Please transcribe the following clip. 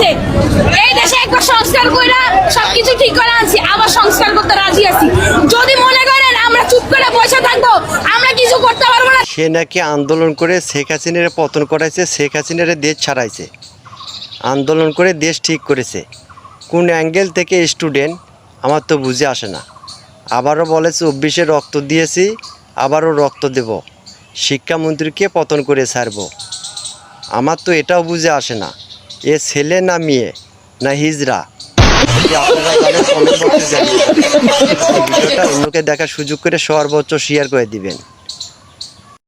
হয়েছে। এই দেশে একবার সংস্কার কইরা সবকিছু ঠিক করে আনছি, আবার সংস্কার করতে রাজি আছি। যদি মনে করেন আমরা চুপ করে বসে থাকবো, আমরা কিছু করতে পারবো না। সে নাকি আন্দোলন করে শেখ হাসিনার পতন করাইছে, শেখ হাসিনার দেশ ছাড়াইছে, আন্দোলন করে দেশ ঠিক করেছে। কোন অ্যাঙ্গেল থেকে স্টুডেন্ট আমার তো বুঝে আসে না। আবারও বলে 24-এ রক্ত দিয়েছি, আবারও রক্ত দেব, শিক্ষামন্ত্রীকে পতন করে ছাড়ব। আমার তো এটাও বুঝে আসে না, এ ছেলে না মেয়ে না হিজড়া। যদি আপনারা জানেন কমেন্ট বক্সে জানিয়ে দেবেন। এই ভিডিওটা অন্যকে দেখার সুযোগ করে সর্বোচ্চ শেয়ার করে দিবেন।